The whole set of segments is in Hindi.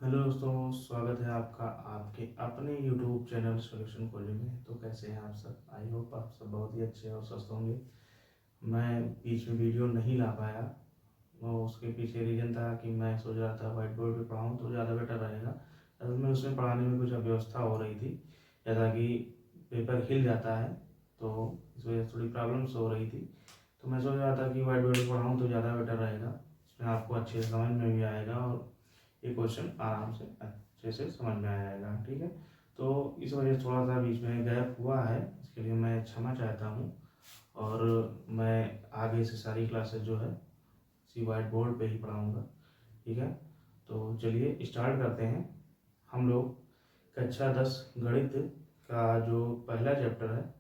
हेलो दोस्तों, स्वागत है आपका आपके अपने YouTube चैनल सॉल्यूशन कॉलेज में। तो कैसे हैं आप सब? आई होप आप सब बहुत ही अच्छे और स्वस्थ होंगे। मैं बीच में वीडियो नहीं ला पाया, वो उसके पीछे रीज़न था कि मैं सोच रहा था वाइट बोर्ड पे पढ़ाऊँ तो ज़्यादा बेटर रहेगा। असल में उसमें पढ़ाने में कुछ अव्यवस्था हो रही थी, जैसा कि पेपर हिल जाता है, तो इस वजह से थोड़ी प्रॉब्लम्स हो रही थी। तो मैं सोच रहा था कि वाइट बोर्ड पे पढ़ाऊँ तो ज़्यादा बेटर रहेगा, उसमें आपको अच्छे से समझ में भी आएगा और ये क्वेश्चन आराम से अच्छे से समझ में आ जाएगा। ठीक है, तो इस वजह से थोड़ा सा बीच में गैप हुआ है, इसके लिए मैं क्षमा चाहता हूँ। और मैं आगे से सारी क्लासेस जो है इसी वाइट बोर्ड पे ही पढ़ाऊँगा। ठीक है, तो चलिए स्टार्ट करते हैं। हम लोग कक्षा 10 गणित का जो पहला चैप्टर है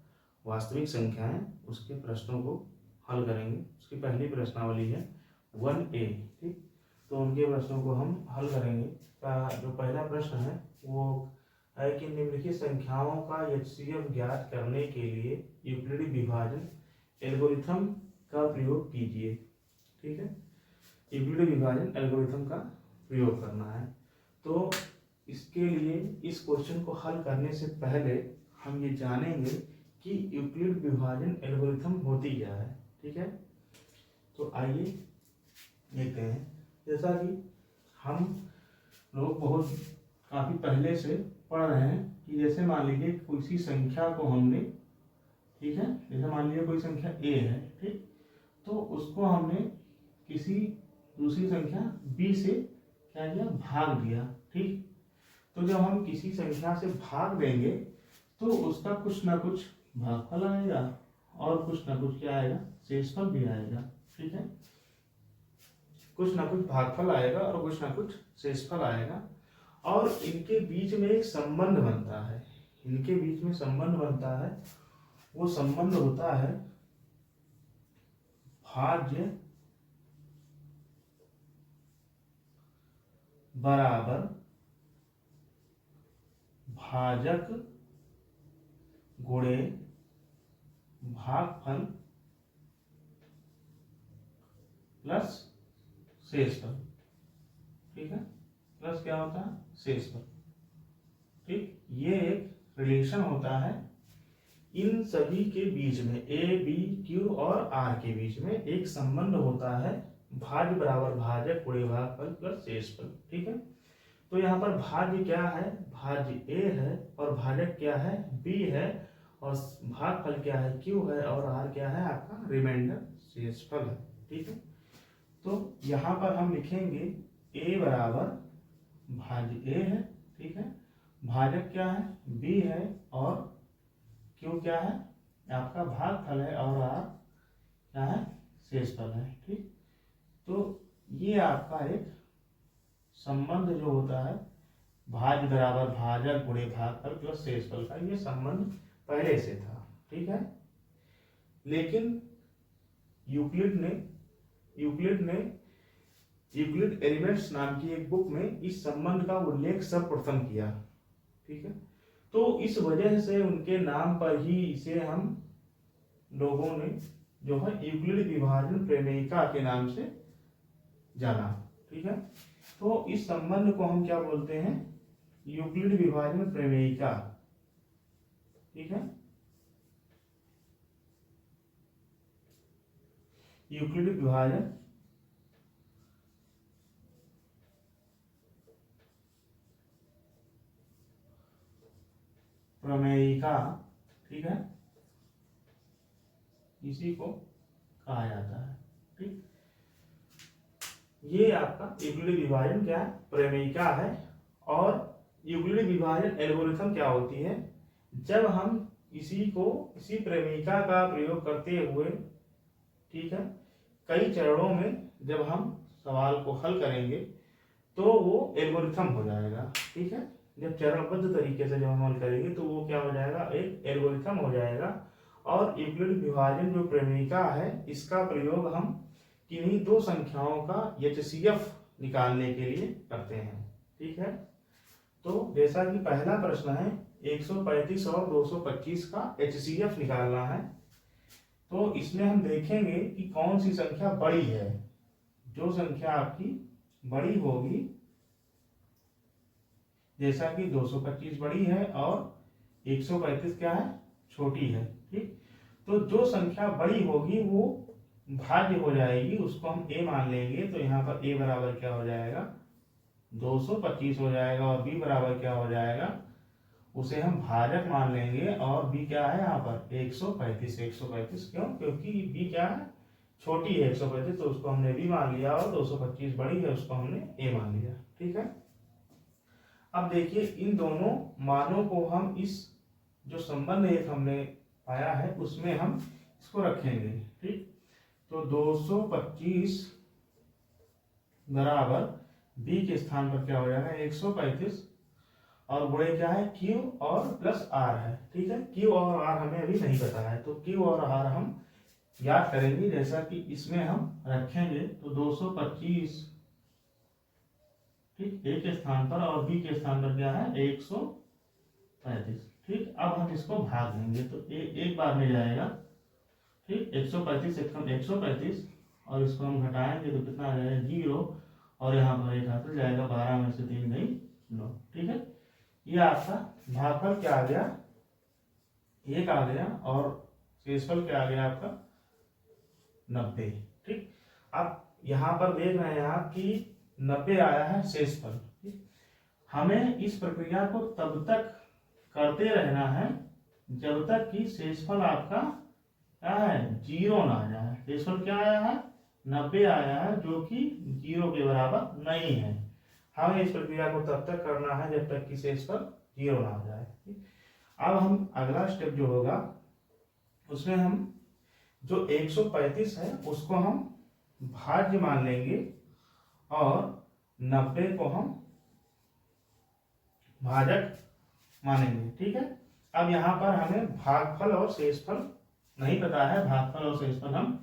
वास्तविक संख्याएं, उसके प्रश्नों को हल करेंगे। उसकी पहली प्रश्नावली है 1A। ठीक, तो उनके प्रश्नों को हम हल करेंगे। का जो पहला प्रश्न है वो है कि निम्नलिखित संख्याओं का एचसीएफ ज्ञात करने के लिए यूक्लिडी विभाजन एल्गोरिथम का प्रयोग कीजिए। ठीक है, यूक्लिडी विभाजन एल्गोरिथम का प्रयोग करना है। तो इसके लिए इस क्वेश्चन को हल करने से पहले हम ये जानेंगे कि यूक्लिड विभाजन एल्गोरिथम होती क्या है। ठीक है, तो आइए देखते हैं। जैसा कि हम लोग बहुत काफ़ी पहले से पढ़ रहे हैं कि जैसे मान लीजिए किसी संख्या को हमने, ठीक है, जैसे मान लीजिए कोई संख्या a है, ठीक, तो उसको हमने किसी दूसरी संख्या b से क्या किया, भाग दिया। ठीक, तो जब हम किसी संख्या से भाग देंगे तो उसका कुछ ना कुछ भागफल आएगा और कुछ ना कुछ क्या आएगा, शेषफल भी आएगा। ठीक है, कुछ ना कुछ भागफल आएगा और कुछ ना कुछ शेषफल आएगा, और इनके बीच में एक संबंध बनता है। इनके बीच में संबंध बनता है, वो संबंध होता है भाज्य बराबर भाजक गुणे भागफल प्लस शेषफल। ठीक है, प्लस क्या होता है, शेषफल। ठीक, ये एक रिलेशन होता है इन सभी के बीच में, ए बी क्यू और आर के बीच में एक संबंध होता है, भाज्य बराबर भाजक गुणे भागफल प्लस शेषफल। ठीक है, तो यहाँ पर भाज्य क्या है, भाज्य ए है, और भाजक क्या है, बी है, और भागफल क्या है, क्यू है, और आर क्या है, आपका रिमाइंडर शेषफल है। ठीक है, तो यहाँ पर हम लिखेंगे ए बराबर भाज्य ए है, ठीक है, भाजक क्या है, बी है, और क्यू क्या है, आपका भागफल है, और आर क्या है, शेषफल है। ठीक, तो ये आपका एक संबंध जो होता है भाज्य बराबर भाजक गुणे भागफल प्लस शेषफल का, ये संबंध पहले से था। ठीक है, लेकिन यूक्लिड ने यूक्लिड एलिमेंट्स नाम की एक बुक में इस संबंध का उल्लेख सर्वप्रथम किया। ठीक है, तो इस वजह से उनके नाम पर ही इसे हम लोगों ने जो है यूक्लिड विभाजन प्रमेयिका के नाम से जाना। ठीक है, तो इस संबंध को हम क्या बोलते हैं, यूक्लिड विभाजन प्रमेयिका। ठीक है, यूक्लिड विभाजन प्रमेयिका, ठीक है, इसी को कहा जाता है। ठीक, ये आपका यूक्लिड विभाजन क्या है, प्रमेयिका है। और यूक्लिड विभाजन एल्गोरिथम क्या होती है, जब हम इसी प्रमेयिका का प्रयोग करते हुए, ठीक है, कई चरणों में जब हम सवाल को हल करेंगे तो वो एल्गोरिथम हो जाएगा। ठीक है, जब चरणबद्ध तरीके से जब हम हल करेंगे तो वो क्या हो जाएगा, एक एल्गोरिथम हो जाएगा। और यूक्लिड विभाजन जो प्रमेयिका है, इसका प्रयोग हम किन्हीं दो संख्याओं का एचसीएफ निकालने के लिए करते हैं। ठीक है, तो जैसा कि पहला प्रश्न है 135 और 225 का एचसीएफ निकालना है, तो इसमें हम देखेंगे कि कौन सी संख्या बड़ी है। जो संख्या आपकी बड़ी होगी जैसा कि 225 बड़ी है और 135 क्या है, छोटी है। ठीक, तो जो संख्या बड़ी होगी वो भाज्य हो जाएगी, उसको हम a मान लेंगे। तो यहाँ पर a बराबर क्या हो जाएगा, 225 हो जाएगा, और b बराबर क्या हो जाएगा, उसे हम भाजक मान लेंगे। और b क्या है यहाँ पर 135। 135 क्यों, क्योंकि b क्या है, छोटी है 135, तो उसको हमने b मान लिया, और 225 बड़ी है उसको हमने a मान लिया। ठीक है, अब देखिए इन दोनों मानों को हम इस जो संबंध एक हमने पाया है उसमें हम इसको रखेंगे। ठीक, तो 225 बराबर b के स्थान पर क्या हो जाएगा 135, और गुणे क्या है q और प्लस r है। ठीक है, q और r हमें अभी नहीं पता है, तो q और r हम याद करेंगे, जैसा कि इसमें हम रखेंगे। तो 225 ठीक a के स्थान पर, और b के स्थान पर क्या है 135। ठीक, अब हम इसको भाग देंगे, तो एक बार में जाएगा। ठीक, 135 135, और इसको हम घटाएंगे तो कितना आ जाएगा 0, और यहाँ पर एक हासिल जाएगा, 12 में से 3 गई 9। ठीक है, ये आपका भागफल क्या आ गया, 1 आ गया, और शेषफल क्या आ गया आपका 90। ठीक, अब यहाँ पर देख रहे हैं आप कि 90 आया है शेषफल। हमें इस प्रक्रिया को तब तक करते रहना है जब तक कि शेषफल आपका क्या है 0 ना आ जाए। शेषफल क्या आया है 90 आया है, जो कि 0 के बराबर नहीं है। हमें इस प्रक्रिया को तब तक करना है जब तक कि शेषफल 0 ना आ जाए। अब हम अगला स्टेप जो होगा उसमें हम जो 135 है उसको हम भाज्य मान लेंगे, और 90 को हम भाजक मानेंगे। ठीक है, अब यहाँ पर हमें भागफल और शेषफल नहीं पता है, भागफल और शेषफल हम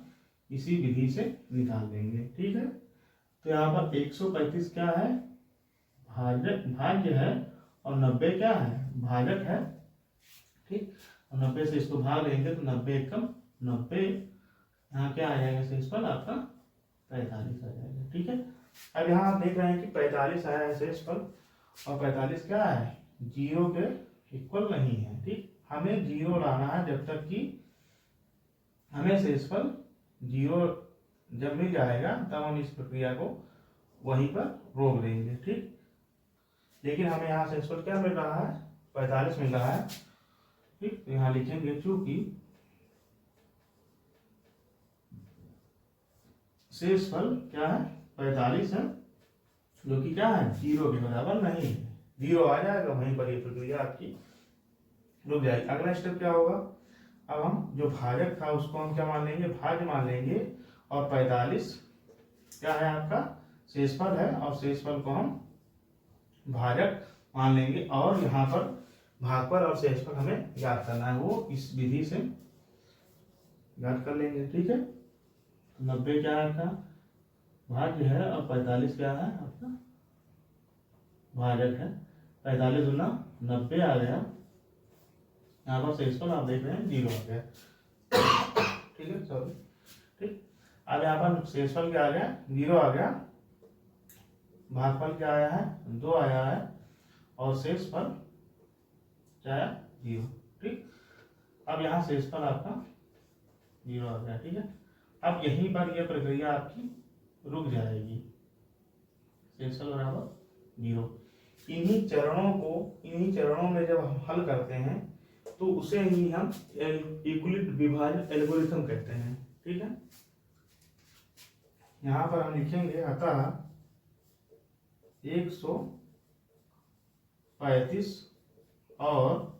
इसी विधि से निकाल देंगे। ठीक है, तो यहाँ पर 135 क्या है भाजक भाज्य है, और 90 क्या है भाजक है। ठीक, और 90 से इसको भाग लेंगे तो 90 एकम 90, यहाँ क्या आ जाएगा शेषफल आपका 45 आ जाएगा। ठीक है, अब यहाँ आप देख रहे हैं कि 45 आया है शेषफल, और 45 क्या है 0 के इक्वल नहीं है। ठीक, हमें 0 लाना है, जब तक कि हमें शेषफल 0 जब मिल जाएगा तब हम इस प्रक्रिया को वहीं पर रोक देंगे। ठीक, लेकिन हमें यहाँ शेषफल क्या मिल रहा है 45 मिल रहा है। ठीक, तो यहाँ लिखेंगे चूंकि शेषफल क्या है 45 है, जो कि क्या है 0 के बराबर नहीं है। 0 आ जाएगा, वहीं पर ये प्रक्रिया आपकी रुक जाएगी। अगला स्टेप क्या होगा, अब हम जो भाजक था उसको हम क्या मान लेंगे भाज्य मान लेंगे, और 45 क्या है आपका शेषफल है, और शेषफल को हम भाजक मान लेंगे। और यहाँ पर भागफल और शेषफल हमें याद करना है, वो इस विधि से याद कर लेंगे। ठीक है, तो 90 क्या है आपका भाज्य है, और 45 क्या है आपका भाजक है। 45 गुना 90 आ गया, यहाँ पर शेषफल आप देख रहे हैं 0 आ गया। ठीक है, सॉरी। ठीक, अब यहाँ पर शेषफल क्या आ गया 0 आ गया, भागफल क्या आया है 2 आया है, और शेषफल क्या आया 0। ठीक, अब यहाँ शेषफल आपका 0 आ गया। ठीक है, अब यहीं पर यह प्रक्रिया आपकी रुक जाएगी, शेषफल बराबर 0। इन्हीं चरणों में जब हम हल करते हैं तो उसे ही हम यूक्लिड विभाजन एल्गोरिथम कहते हैं। ठीक है, यहाँ पर हम लिखेंगे अतः 135 और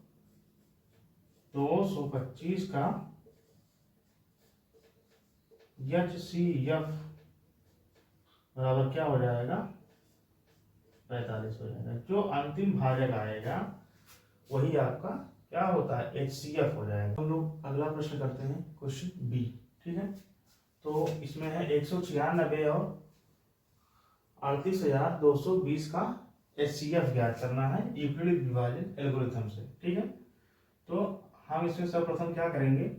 225 का HCF बराबर क्या हो जाएगा 45 हो जाएगा। जो अंतिम भाजक आएगा वही आपका क्या होता है HCF हो जाएगा। हम लोग अगला प्रश्न करते हैं, क्वेश्चन बी। ठीक है, तो इसमें है 196 और 38,220 का HCF ज्ञात करना है यूक्लिड विभाजन एल्गोरिथम से। ठीक है, तो हम इसमें सर्वप्रथम क्या करेंगे,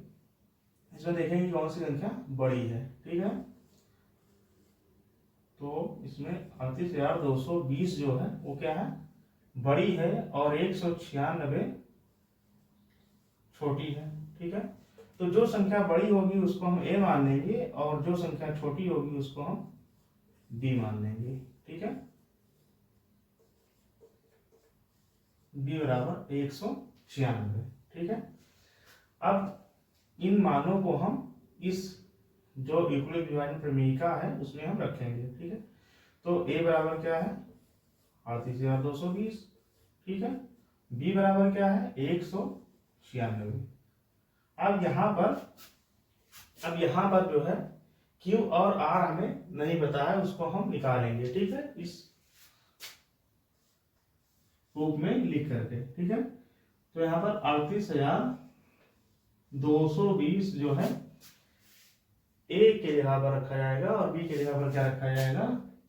इसमें देखेंगे कौन सी संख्या बड़ी है। ठीक है, तो इसमें 38,220 जो है वो क्या है बड़ी है और 196 छोटी है। ठीक है, तो जो संख्या बड़ी होगी उसको हम a मान लेंगे और जो संख्या छोटी होगी उसको हम b मान लेंगे। ठीक है, b बराबर 196। ठीक है, अब इन मानों को हम इस जो यूक्लिड डिवाइड प्रमेयिका है उसमें हम रखेंगे। ठीक है, तो a बराबर क्या है 38,220। ठीक है, b बराबर क्या है 196। अब यहाँ पर जो है q और r हमें नहीं पता है, उसको हम निकालेंगे। ठीक है, इस रूप में लिख करके। ठीक है, तो यहाँ पर 38,220 जो है a के जगह पर रखा जाएगा और b के जगह पर क्या रखा जाएगा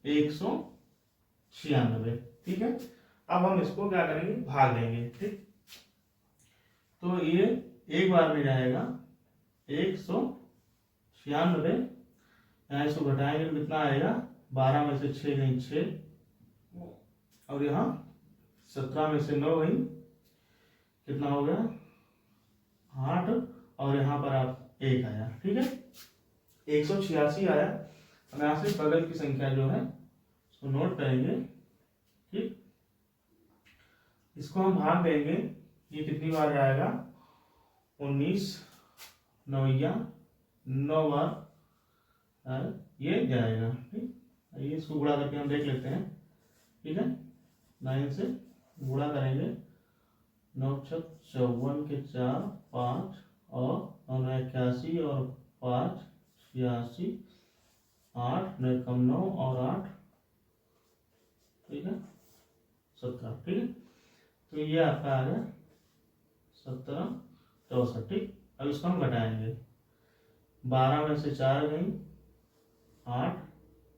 196। ठीक है, अब हम इसको क्या करेंगे भाग देंगे। ठीक, तो ये एक बार में जाएगा 196, यहाँ इसको घटाएंगे तो कितना आएगा 12 में से 6 गई 6 और यहाँ 17 में से 9 गई कितना हो गया 8 और यहाँ पर आप 1 आया। ठीक है, 186 आया। हम यहाँ से बगल की संख्या जो है उसको नोट करेंगे। ठीक, इसको हम भाग देंगे, ये कितनी बार जाएगा 19 9 9 बार ये जाएगा। ठीक, ये इसको गुणा करके हम देख लेते हैं। ठीक है, 9 से गुणा करेंगे 9 छक 54 के 4 5 और 9 81 और 5 86 8 9 कम 9 और 8 ठीक है 17। ठीक है, तो ये आपका आ गया 17 64। ठीक, अब इसको हम घटाएंगे 12 में से 4 गई 8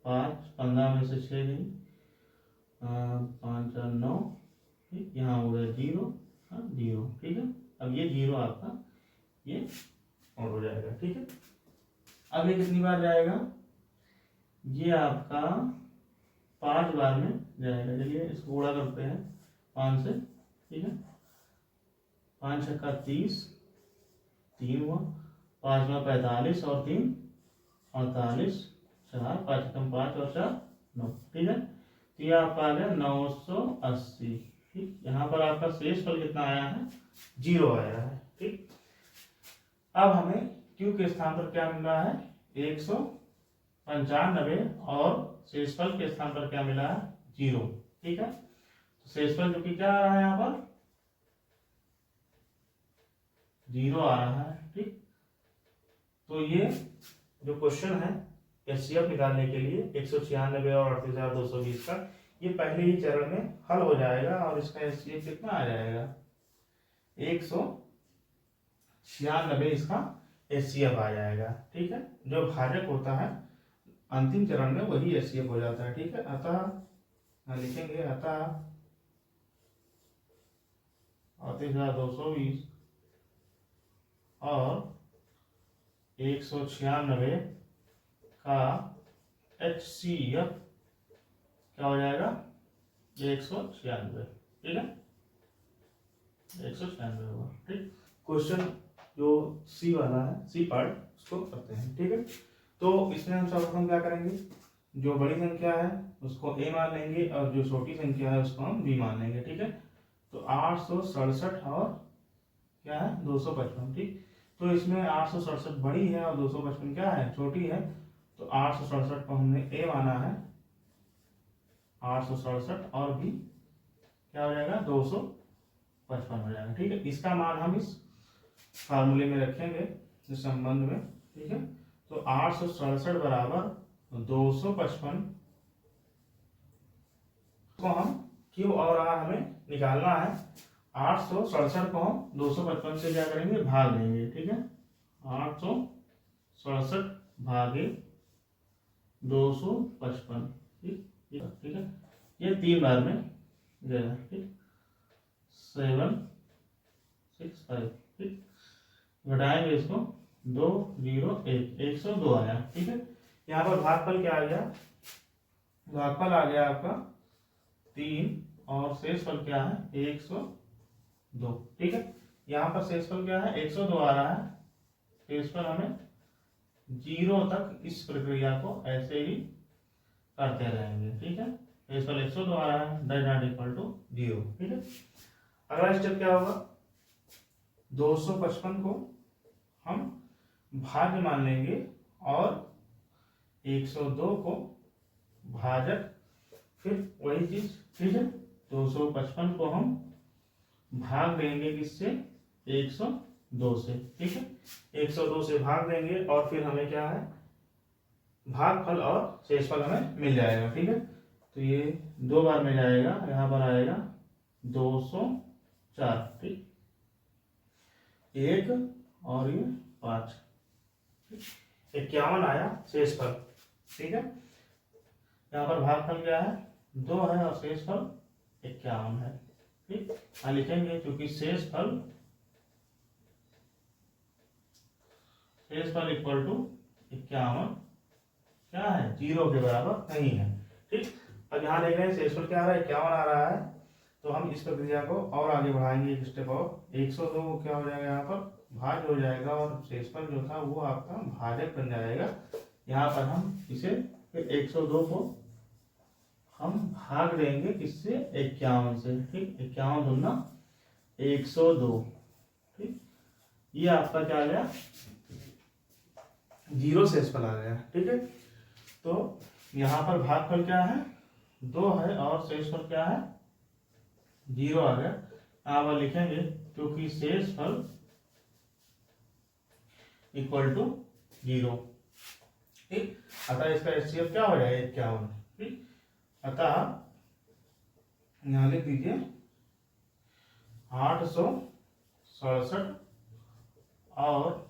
5 15 में से 6 गई 5 और 9। ठीक, यहाँ हो गया 0 0। ठीक है, अब ये 0 आपका ये और हो जाएगा। ठीक है, अब ये कितनी बार जाएगा ये आपका 5 बार में जाएगा। चलिए इसको गुणा करते हैं 5 से। ठीक है, 5 छक्का 30 3 हुआ 5 में 45 और 3 48 4 5 कम 5 और 4 9। ठीक है, तो ये आपका आ गया 980। ठीक, यहाँ पर आपका शेष फल कितना आया है 0 आया है। ठीक, अब हमें Q के स्थान पर क्या मिल रहा है 195 और शेषफल के स्थान पर क्या मिला है 0। ठीक है, तो शेषफल जो कि क्या आ रहा है यहाँ पर 0 आ रहा है। ठीक, तो ये जो क्वेश्चन है एचसीएफ निकालने के लिए 196 और 38,220 का ये पहले ही चरण में हल हो जाएगा और इसका एचसीएफ कितना आ जाएगा 196 इसका एचसीएफ आ जाएगा। ठीक है, जो भाजक होता है अंतिम चरण में वही एचसीएफ हो जाता है। ठीक है, अतः लिखेंगे अतः 38,220 और 196 का HCF क्या हो जाएगा 196। ठीक है, 196 होगा। ठीक, क्वेश्चन जो सी वाला है सी पार्ट उसको करते हैं। ठीक है, तो इसमें हम सर्वप्रथम क्या करेंगे जो बड़ी संख्या है उसको a मान लेंगे और जो छोटी संख्या है उसको हम b मान लेंगे। ठीक है, तो 867 और क्या है 255। ठीक, तो इसमें 867 बड़ी है और 255 क्या है छोटी है, तो 867 को हमने a माना है 867 और b क्या हो जाएगा 255 हो जाएगा। ठीक है, इसका मान हम इस फार्मूले में रखेंगे इस संबंध में। ठीक है, तो 867 बराबर 255 को हम Q और R हमें निकालना है। 867 को हम 255 से क्या करेंगे भाग देंगे। ठीक है, 867 भागे 255। ठीक है, ये 3 बार में जाएगा। ठीक, 7 6 5। ठीक, घटाएंगे इसको 2 0 1 102 आया। ठीक है, यहाँ पर भागफल क्या आ गया भागफल आ गया आपका 3 और शेषफल क्या है 102। ठीक है, यहाँ पर शेषफल क्या है 102 आ रहा है। शेषफल हमें 0 तक इस प्रक्रिया को ऐसे ही करते रहेंगे। ठीक है, शेषफल 102 आ रहा है, दैट नॉट इक्वल टू 0। ठीक है, अगला स्टेप क्या होगा, 255 को हम भाज्य मान लेंगे और 102 को भाजक, फिर वही चीज। ठीक है, 255 को हम भाग देंगे किससे 102 से। ठीक है, 102 से भाग देंगे और फिर हमें क्या है भागफल और शेषफल हमें मिल जाएगा। ठीक है, तो ये 2 बार में जाएगा, यहाँ पर आएगा 204। ठीक, 1 और ये 5, 51 आया शेषफल। ठीक है, यहाँ पर भागफल क्या है 2 है और शेषफल 51 है। ठीक, लिखेंगे क्योंकि शेषफल इक्वल टू 51 क्या है 0 के बराबर नहीं है। ठीक, अब यहाँ देख रहे हैं शेषफल क्या आ रहा है 51 आ रहा है, तो हम इस प्रक्रिया को और आगे बढ़ाएंगे एक स्टेप और। 102 को क्या हो जाएगा यहाँ पर भाज्य हो जाएगा और शेषफल जो था वो आपका भाजक बन जाएगा। यहाँ पर हम इसे फिर 102 को हम भाग देंगे किससे 51 से। ठीक, 51 दूना 102। ठीक, ये आपका क्या आ गया 0 शेषफल आ गया। ठीक है, तो यहाँ पर भागफल क्या है 2 है और शेषफल क्या है 0 आ गया। यहाँ पर लिखेंगे क्योंकि शेषफल इक्वल टू 0। ठीक, अतः इसका एचसीएफ क्या हो जाएगा 51। ठीक, अतः यहाँ लिख दीजिए 867 और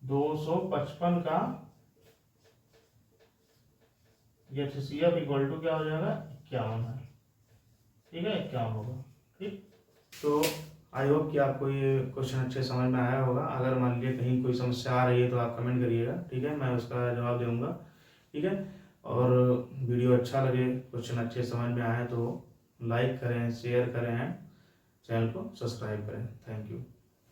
255 का एचसीएफ इक्वल टू क्या हो जाएगा 51 है। ठीक है, 51 होगा। ठीक, तो आई होप कि आपको ये क्वेश्चन अच्छे समझ में आया होगा। अगर मान लीजिए कहीं कोई समस्या आ रही है तो आप कमेंट करिएगा। ठीक है, मैं उसका जवाब दूंगा। ठीक है, और वीडियो अच्छा लगे, क्वेश्चन अच्छे समझ में आए तो लाइक करें, शेयर करें, चैनल को सब्सक्राइब करें। Thank you.